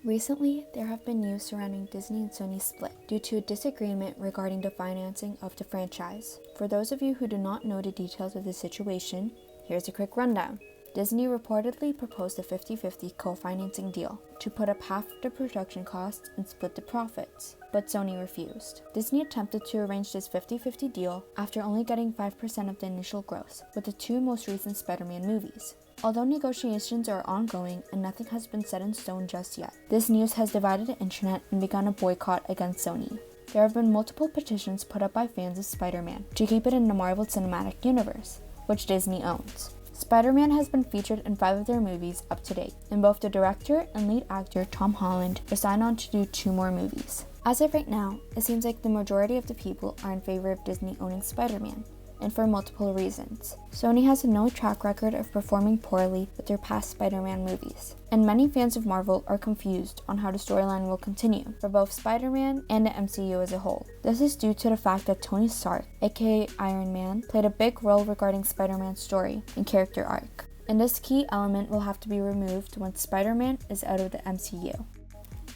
Recently, there have been news surrounding Disney and Sony's split due to a disagreement regarding the financing of the franchise. For those of you who do not know the details of the situation, here's a quick rundown. Disney reportedly proposed a 50-50 co-financing deal to put up half the production costs and split the profits, but Sony refused. Disney attempted to arrange this 50-50 deal after only getting 5% of the initial gross with the two most recent Spider-Man movies. Although negotiations are ongoing and nothing has been set in stone just yet, this news has divided the internet and begun a boycott against Sony. There have been multiple petitions put up by fans of Spider-Man to keep it in the Marvel Cinematic Universe, which Disney owns. Spider-Man has been featured in 5 of their movies up to date, and both the director and lead actor Tom Holland are signed on to do 2 more movies. As of right now, it seems like the majority of the people are in favor of Disney owning Spider-Man, and for multiple reasons. Sony has no track record of performing poorly with their past Spider-Man movies, and many fans of Marvel are confused on how the storyline will continue for both Spider-Man and the MCU as a whole. This is due to the fact that Tony Stark, aka Iron Man, played a big role regarding Spider-Man's story and character arc, and this key element will have to be removed once Spider-Man is out of the MCU.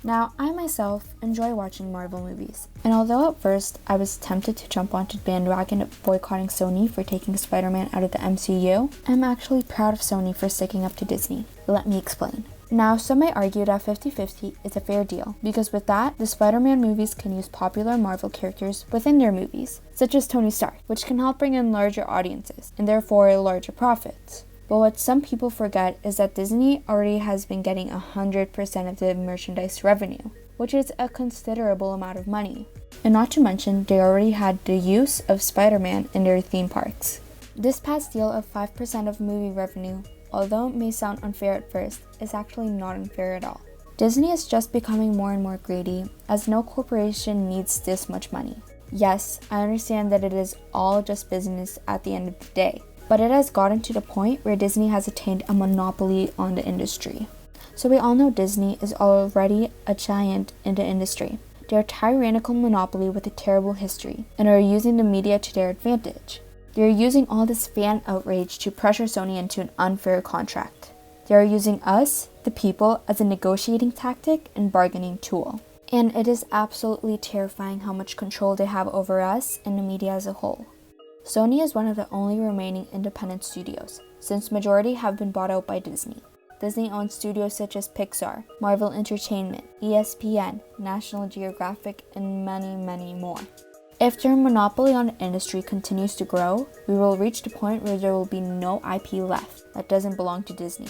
Now, I myself enjoy watching Marvel movies, and although at first I was tempted to jump onto the bandwagon of boycotting Sony for taking Spider-Man out of the MCU, I'm actually proud of Sony for sticking up to Disney. Let me explain. Now, some may argue that 50-50 is a fair deal, because with that, the Spider-Man movies can use popular Marvel characters within their movies, such as Tony Stark, which can help bring in larger audiences, and therefore larger profits. But what some people forget is that Disney already has been getting 100% of the merchandise revenue, which is a considerable amount of money. And not to mention, they already had the use of Spider-Man in their theme parks. This past deal of 5% of movie revenue, although it may sound unfair at first, is actually not unfair at all. Disney is just becoming more and more greedy, as no corporation needs this much money. Yes, I understand that it is all just business at the end of the day, but it has gotten to the point where Disney has attained a monopoly on the industry. So we all know Disney is already a giant in the industry. They are a tyrannical monopoly with a terrible history, and are using the media to their advantage. They are using all this fan outrage to pressure Sony into an unfair contract. They are using us, the people, as a negotiating tactic and bargaining tool. And it is absolutely terrifying how much control they have over us and the media as a whole. Sony is one of the only remaining independent studios, since majority have been bought out by Disney. Disney owns studios such as Pixar, Marvel Entertainment, ESPN, National Geographic, and many, many more. If their monopoly on the industry continues to grow, we will reach the point where there will be no IP left that doesn't belong to Disney.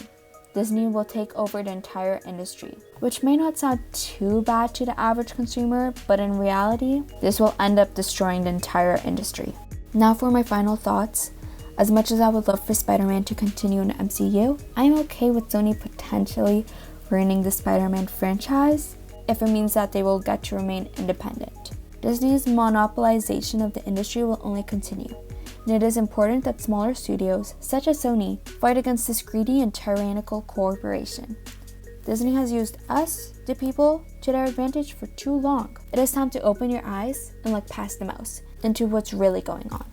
Disney will take over the entire industry, which may not sound too bad to the average consumer, but in reality, this will end up destroying the entire industry. Now for my final thoughts. As much as I would love for Spider-Man to continue in the MCU, I am okay with Sony potentially ruining the Spider-Man franchise if it means that they will get to remain independent. Disney's monopolization of the industry will only continue, and it is important that smaller studios, such as Sony, fight against this greedy and tyrannical corporation. Disney has used us, the people, to their advantage for too long. It is time to open your eyes and look past the mouse into what's really going on.